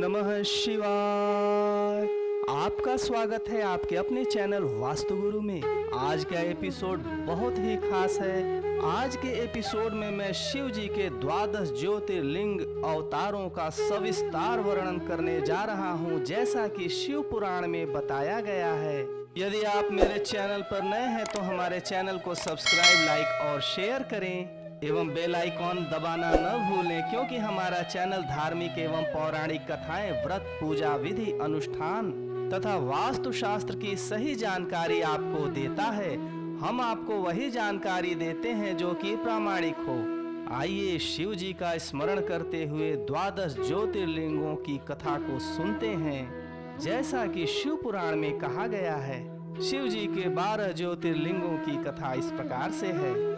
नमः शिवाय। आपका स्वागत है आपके अपने चैनल वास्तु गुरु में। आज का एपिसोड बहुत ही खास है। आज के एपिसोड में मैं शिव जी के 12 ज्योतिर्लिंग अवतारों का सविस्तार वर्णन करने जा रहा हूं, जैसा कि शिव पुराण में बताया गया है। यदि आप मेरे चैनल पर नए हैं तो हमारे चैनल को सब्सक्राइब, लाइक और शेयर करें एवं बेल आइकॉन दबाना न भूलें, क्योंकि हमारा चैनल धार्मिक एवं पौराणिक कथाएं, व्रत, पूजा विधि, अनुष्ठान तथा वास्तु शास्त्र की सही जानकारी आपको देता है। हम आपको वही जानकारी देते हैं जो कि प्रामाणिक हो। आइए शिव जी का स्मरण करते हुए 12 ज्योतिर्लिंगों की कथा को सुनते हैं। जैसा कि शिव पुराण में कहा गया है, शिव जी के 12 ज्योतिर्लिंगों की कथा इस प्रकार से है।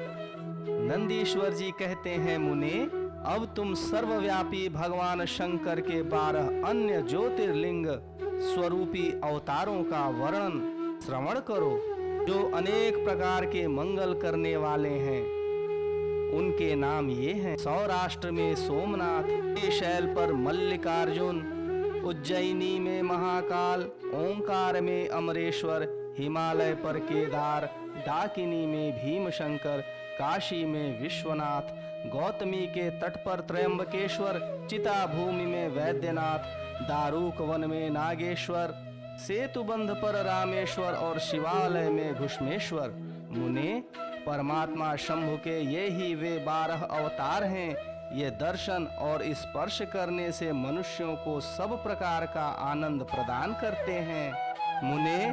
नंदीश्वर जी कहते हैं, मुने, अब तुम सर्वव्यापी भगवान शंकर के 12 अन्य ज्योतिर्लिंग स्वरूपी अवतारों का वर्णन श्रवण करो, जो अनेक प्रकार के मंगल करने वाले हैं। उनके नाम ये हैं: सौराष्ट्र में सोमनाथ, शैल पर मल्लिकार्जुन, उज्जैनी में महाकाल, ओंकार में अमरेश्वर, हिमालय पर केदार, डाकिनी में भीमशंकर, काशी में विश्वनाथ, गौतमी के तट पर त्रयंबकेश्वर, चिता भूमि में वैद्यनाथ, दारूक वन में नागेश्वर, सेतुबंध पर रामेश्वर और शिवालय में घुष्मेश्वर। मुने, परमात्मा शंभु के ये ही वे 12 अवतार हैं। ये दर्शन और स्पर्श करने से मनुष्यों को सब प्रकार का आनंद प्रदान करते हैं। मुने,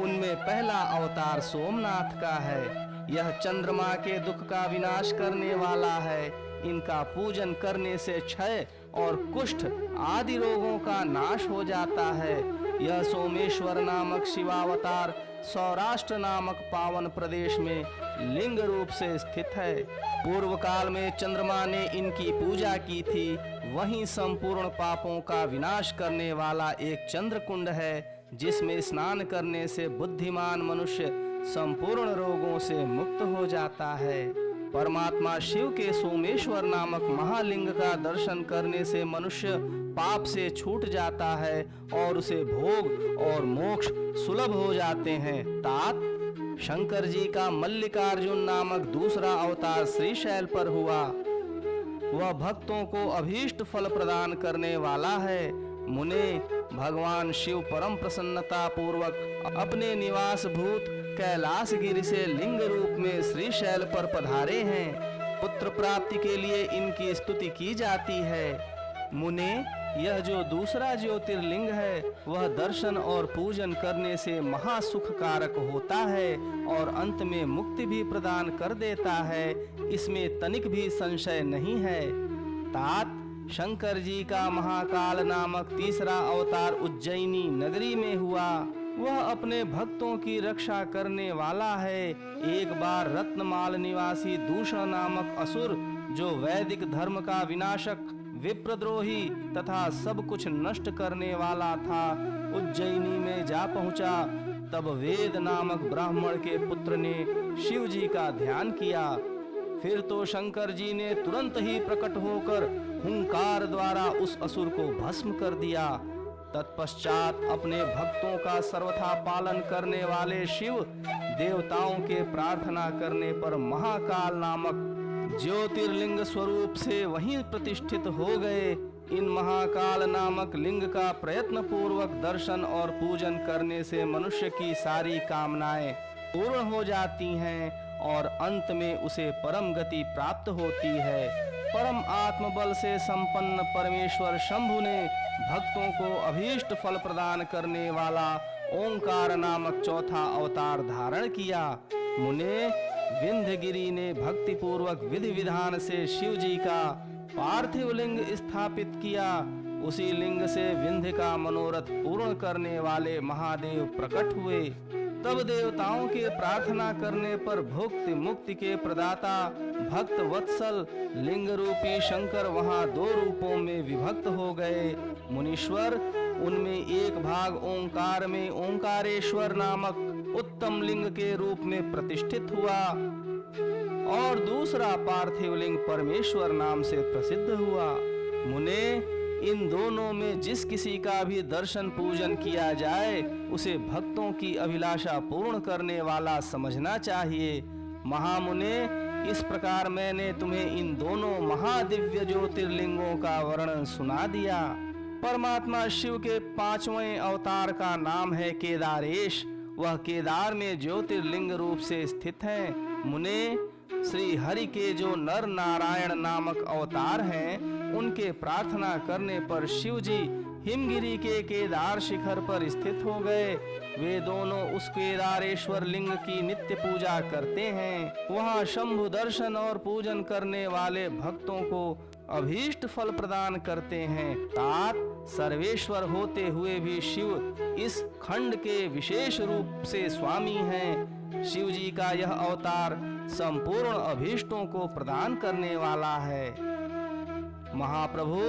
उनमें पहला अवतार सोमनाथ का है। यह चंद्रमा के दुख का विनाश करने वाला है। इनका पूजन करने से क्षय और कुष्ठ आदि रोगों का नाश हो जाता है। यह सोमेश्वर नामक शिवावतार सौराष्ट्र नामक पावन प्रदेश में लिंग रूप से स्थित है। पूर्व काल में चंद्रमा ने इनकी पूजा की थी। वहीं संपूर्ण पापों का विनाश करने वाला एक चंद्रकुंड है, जिसमें स्नान करने से बुद्धिमान मनुष्य संपूर्ण रोगों से मुक्त हो जाता है। परमात्मा शिव के सोमेश्वर नामक महालिंग का दर्शन करने से मनुष्य पाप से छूट जाता है और उसे भोग और मोक्ष सुलभ हो जाते हैं। तात, शंकर जी का मल्लिकार्जुन नामक दूसरा अवतार श्रीशैल पर हुआ। वह भक्तों को अभीष्ट फल प्रदान करने वाला है। मुने, भगवान शिव परम प्रसन्नता पूर्वक अपने निवास भूत कैलाश गिरि से लिंग रूप में श्रीशैल पर पधारे हैं। पुत्र प्राप्ति के लिए इनकी स्तुति की जाती है। मुने, यह जो दूसरा ज्योतिर्लिंग है वह दर्शन और पूजन करने से महासुख कारक होता है और अंत में मुक्ति भी प्रदान कर देता है। इसमें तनिक भी संशय नहीं है। तात, शंकर जी का महाकाल नामक तीसरा अवतार उज्जैनी नगरी में हुआ। वह अपने भक्तों की रक्षा करने वाला है। एक बार रत्नमाल निवासी दूषण नामक असुर, जो वैदिक धर्म का विनाशक, विप्रद्रोही तथा सब कुछ नष्ट करने वाला था, उज्जैनी में जा पहुंचा। तब वेद नामक ब्राह्मण के पुत्र ने शिव जी का ध्यान किया। फिर तो शंकर जी ने तुरंत ही प्रकट होकर हुंकार द्वारा उस असुर को भस्म कर दिया। तत्पश्चात अपने भक्तों का सर्वथा पालन करने वाले शिव देवताओं के प्रार्थना करने पर महाकाल नामक ज्योतिर्लिंग स्वरूप से वहीं प्रतिष्ठित हो गए। इन महाकाल नामक लिंग का प्रयत्न पूर्वक दर्शन और पूजन करने से मनुष्य की सारी कामनाएं पूर्ण हो जाती हैं और अंत में उसे परम गति प्राप्त होती है। परम आत्मबल से संपन्न परमेश्वर शंभु ने भक्तों को अभीष्ट फल प्रदान करने वाला ओंकार नामक चौथा अवतार धारण किया। मुने, विंध्यगिरि ने भक्ति पूर्वक विधि विधान से शिव जी का पार्थिव लिंग स्थापित किया। उसी लिंग से विंध्य का मनोरथ पूर्ण करने वाले महादेव प्रकट हुए। तब देवताओं के प्रार्थना करने पर भुक्ति मुक्ति के प्रदाता भक्त वत्सल लिंग रूपी शंकर वहां 2 रूपों में विभक्त हो गए। मुनीश्वर, उनमें एक भाग ओंकार में ओंकारेश्वर नामक उत्तम लिंग के रूप में प्रतिष्ठित हुआ और दूसरा पार्थिव लिंग परमेश्वर नाम से प्रसिद्ध हुआ। मुने, इन दोनों में जिस किसी का भी दर्शन पूजन किया जाए उसे भक्तों की अभिलाषा पूर्ण करने वाला समझना चाहिए। महामुने, इस प्रकार मैंने तुम्हें इन दोनों महादिव्य ज्योतिर्लिंगों का वर्णन सुना दिया। परमात्मा शिव के 5वें अवतार का नाम है केदारेश। वह केदार में ज्योतिर्लिंग रूप से स्थित है। मुने, श्री हरि के जो नर नारायण नामक अवतार हैं, उनके प्रार्थना करने पर शिव जी हिमगिरी के केदार शिखर पर स्थित हो गए। वे दोनों उस केदारेश्वर लिंग की नित्य पूजा करते हैं। वहाँ शंभु दर्शन और पूजन करने वाले भक्तों को अभीष्ट फल प्रदान करते हैं। तात सर्वेश्वर होते हुए भी शिव इस खंड के विशेष रूप से स्वामी हैं। शिव जी का यह अवतार संपूर्ण अभीष्टों को प्रदान करने वाला है। महाप्रभु,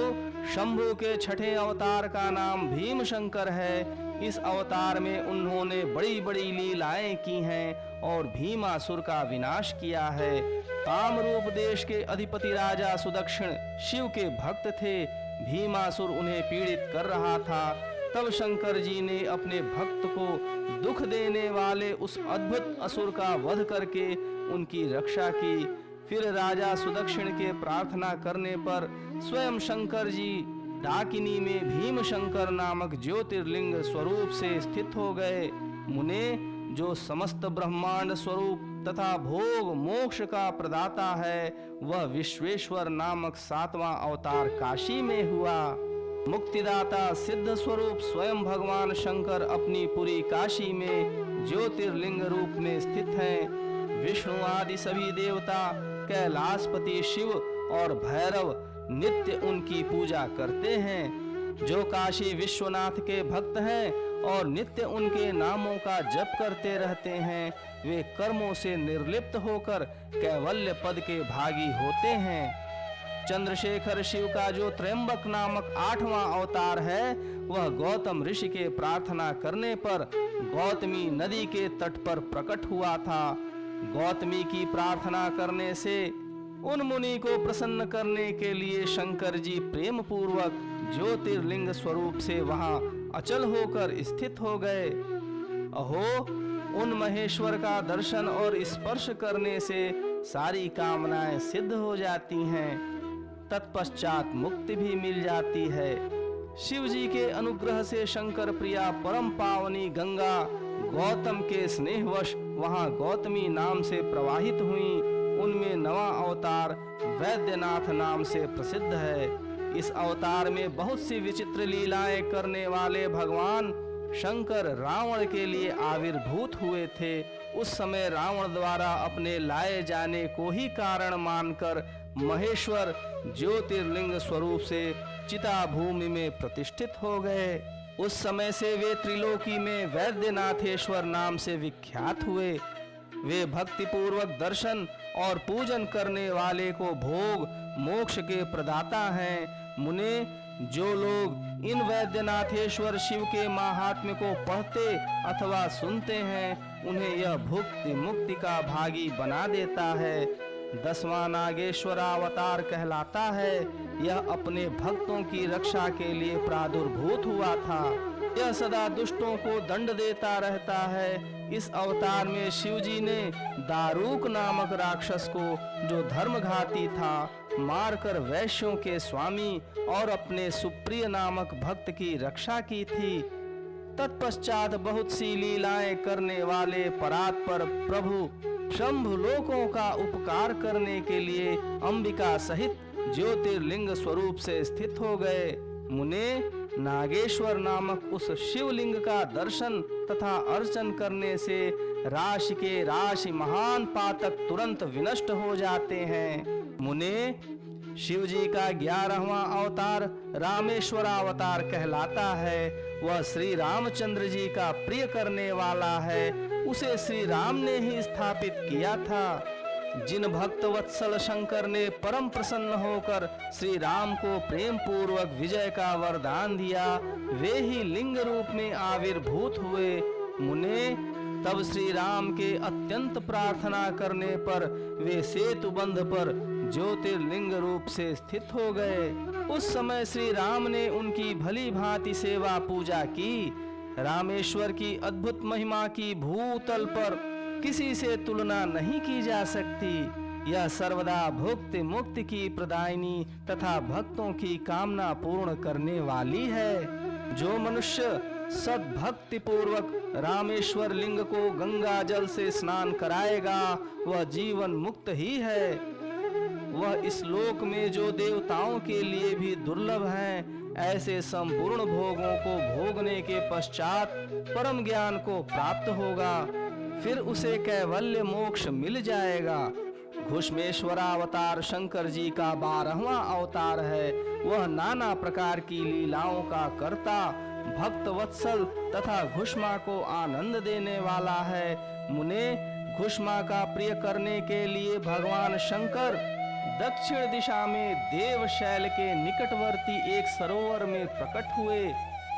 शंभु के 6ठे अवतार का नाम भीम शंकर है। इस अवतार में उन्होंने बड़ी बड़ी लीलाएं की हैं और भीमासुर का विनाश किया है। कामरूप देश के अधिपति राजा सुदक्षिण शिव के भक्त थे। भीमासुर उन्हें पीड़ित कर रहा था। तब शंकर जी ने अपने भक्त को दुख देने वाले उस अद्भुत असुर का वध करके उनकी रक्षा की। फिर राजा सुदक्षिण के प्रार्थना करने पर स्वयं शंकर जी डाकिनी में भीम शंकर नामक ज्योतिर्लिंग स्वरूप से स्थित हो गए। मुने, जो समस्त ब्रह्मांड स्वरूप तथा भोग मोक्ष का प्रदाता है, वह विश्वेश्वर नामक 7वां अवतार काशी में हुआ। मुक्तिदाता सिद्ध स्वरूप स्वयं भगवान शंकर अपनी पूरी काशी में ज्योतिर्लिंग रूप में स्थित हैं। विष्णु आदि सभी देवता, कैलाशपति शिव और भैरव नित्य उनकी पूजा करते हैं। जो काशी विश्वनाथ के भक्त हैं और नित्य उनके नामों का जप करते रहते हैं, वे कर्मों से निर्लिप्त होकर कैवल्य पद के भागी होते हैं। चंद्रशेखर शिव का जो त्रयंबक नामक 8वां अवतार है, वह गौतम ऋषि के प्रार्थना करने पर गौतमी नदी के तट पर प्रकट हुआ था। गौतमी की प्रार्थना करने से उन मुनि को प्रसन्न करने के लिए शंकर जी प्रेम पूर्वक ज्योतिर्लिंग स्वरूप से वहां अचल होकर स्थित हो गए। अहो, उन महेश्वर का दर्शन और स्पर्श करने से सारी कामनाएं सिद्ध हो जाती हैं। तत्पश्चात मुक्ति भी मिल जाती है। शिव जी के अनुग्रह से शंकर प्रिया परम पावनी गंगा गौतम के स्नेहवश वहां गौतमी नाम से प्रवाहित हुई। उनमें 9वां अवतार वैद्यनाथ नाम से प्रसिद्ध है। इस अवतार में बहुत सी विचित्र लीलाएं करने वाले भगवान शंकर रावण के लिए आविर्भूत हुए थे। उस समय रावण द्वारा अपने लाए जाने को ही कारण मानकर महेश्वर ज्योतिर्लिंग स्वरूप से चिता भूमि में प्रतिष्ठित हो गए। उस समय से वे त्रिलोकी में वैद्यनाथेश्वर नाम से विख्यात हुए। वे भक्ति पूर्वक दर्शन और पूजन करने वाले को भोग मोक्ष के प्रदाता हैं। मुने, जो लोग इन वैद्यनाथेश्वर शिव के महात्म्य को पढ़ते अथवा सुनते हैं, उन्हें यह भुक्ति मुक्ति का भागी बना देता है। 10वां नागेश्वरावतार कहलाता है। यह अपने भक्तों की रक्षा के लिए प्रादुर्भूत हुआ था। यह सदा दुष्टों को दंड देता रहता है। इस अवतार में शिव जी ने दारूक नामक राक्षस को, जो धर्मघाती था, मारकर वैश्यों के स्वामी और अपने सुप्रिय नामक भक्त की रक्षा की थी। तत्पश्चात बहुत सी लीलाएं करने वाले परात्पर प्रभु शंभु लोकों का उपकार करने के लिए अंबिका सहित ज्योतिर्लिंग स्वरूप से स्थित हो गए। मुने, नागेश्वर नामक उस शिवलिंग का दर्शन तथा अर्चन करने से राशि के राशि महान पातक तुरंत विनष्ट हो जाते हैं। मुने, शिव जी का 11वां अवतार रामेश्वरावतार कहलाता है। वह श्री रामचंद्र जी का प्रिय करने वाला है। उसे श्री राम ने ही स्थापित किया था। जिन भक्त वत्सल शंकर ने परम प्रसन्न होकर श्री राम को प्रेम पूर्वक विजय का वरदान दिया, वे ही लिंग रूप में आविर्भूत हुए। मुने, तब श्री राम के अत्यंत प्रार्थना करने पर वे सेतु बंध पर ज्योतिर्लिंग रूप से स्थित हो गए। उस समय श्री राम ने उनकी भली भांति सेवा पूजा की। रामेश्वर की अद्भुत महिमा की भूतल पर किसी से तुलना नहीं की जा सकती। यह सर्वदा भुक्ति मुक्ति की प्रदायिनी तथा भक्तों की कामना पूर्ण करने वाली है। जो मनुष्य सद्भक्ति पूर्वक रामेश्वर लिंग को गंगा जल से स्नान कराएगा वह जीवन मुक्त ही है। वह इस लोक में जो देवताओं के लिए भी दुर्लभ हैं, ऐसे संपूर्ण भोगों को भोगने के पश्चात परम ज्ञान को प्राप्त होगा। फिर उसे कैवल्य मोक्ष मिल जाएगा। घुष्मेश्वरावतार शंकर जी का 12वां अवतार है। वह नाना प्रकार की लीलाओं का कर्ता, भक्त वत्सल तथा घुष्मा को आनंद देने वाला है। मुने, घुष्मा का प्रिय करने के लिए भगवान शंकर दक्षिण दिशा में देवशैल के निकटवर्ती एक सरोवर में प्रकट हुए।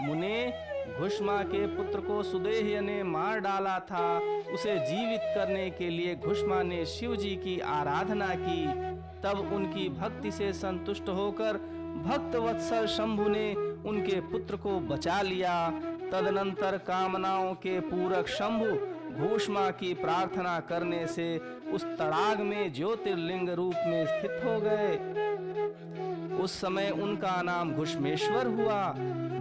मुने, घुष्मा के पुत्र को सुदेह्य ने मार डाला था। उसे जीवित करने के लिए घुष्मा ने शिव जी की आराधना की। तब उनकी भक्ति से संतुष्ट होकर भक्त वत्सल शंभु ने उनके पुत्र को बचा लिया। तदनंतर कामनाओं के पूरक शंभु घुष्मा की प्रार्थना करने से उस तड़ाग में ज्योतिर्लिंग रूप में स्थित हो गए। उस समय उनका नाम घुष्मेश्वर हुआ।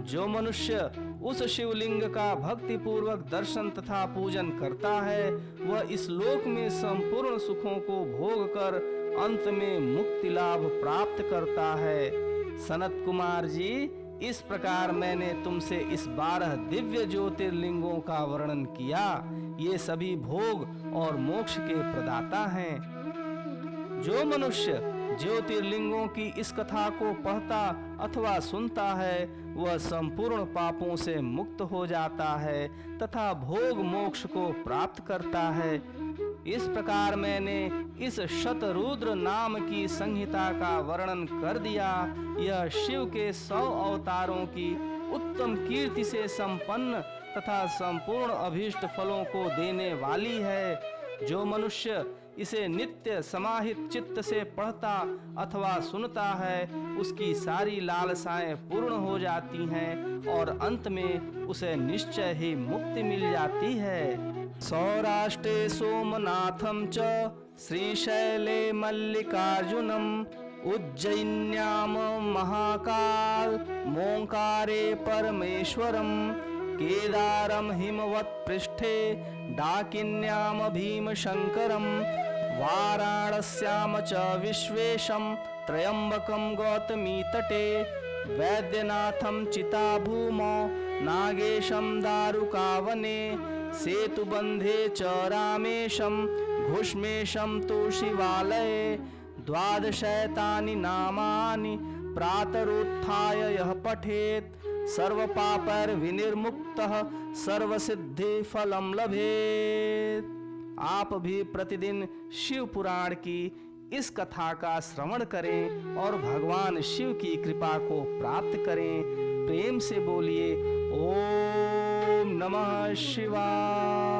जो मनुष्य उस शिवलिंग का भक्ति पूर्वक दर्शन तथा पूजन करता है वह इस लोक में संपूर्ण सुखों को भोग कर अंत में मुक्ति लाभ प्राप्त करता है। सनत कुमार जी, इस प्रकार मैंने तुमसे इस 12 दिव्य ज्योतिर्लिंगों का वर्णन किया। ये सभी भोग और मोक्ष के प्रदाता हैं। जो मनुष्य ज्योतिर्लिंगों की इस कथा को पढ़ता अथवा सुनता है वह संपूर्ण पापों से मुक्त हो जाता है तथा भोग मोक्ष को प्राप्त करता है। इस प्रकार मैंने इस शतरुद्र नाम की संहिता का वर्णन कर दिया। यह शिव के 100 अवतारों की उत्तम कीर्ति से संपन्न तथा संपूर्ण अभीष्ट फलों को देने वाली है। जो मनुष्य इसे नित्य समाहित चित्त से पढ़ता अथवा सुनता है उसकी सारी लालसाएं पूर्ण हो जाती हैं और अंत में उसे निश्चय ही मुक्ति मिल जाती है। सौराष्ट्रे सोमनाथम च श्रीशैले मल्लिकार्जुनम उज्जैन्याम महाकाल मोंकारे परमेश्वरम केदारम हिमवत् पृष्ठे डाकिन्याम भीमशंकरम वाराणस्याम च विश्वेशम त्रयंबकम गौतमी तटे वैद्यनाथम चिताभूमौ नागेशम दारुकावने सेतुबंधे च रामेशम घुष्मेशम तु शिवालये द्वादशैतानि नामानि प्रातरुत्थाय यः पठेत् सर्वपापैर् विनिर्मुक्तः सर्वसिद्धि फलम लभेत्। आप भी प्रतिदिन शिव पुराण की इस कथा का श्रवण करें और भगवान शिव की कृपा को प्राप्त करें। प्रेम से बोलिए ओम नमः शिवाय।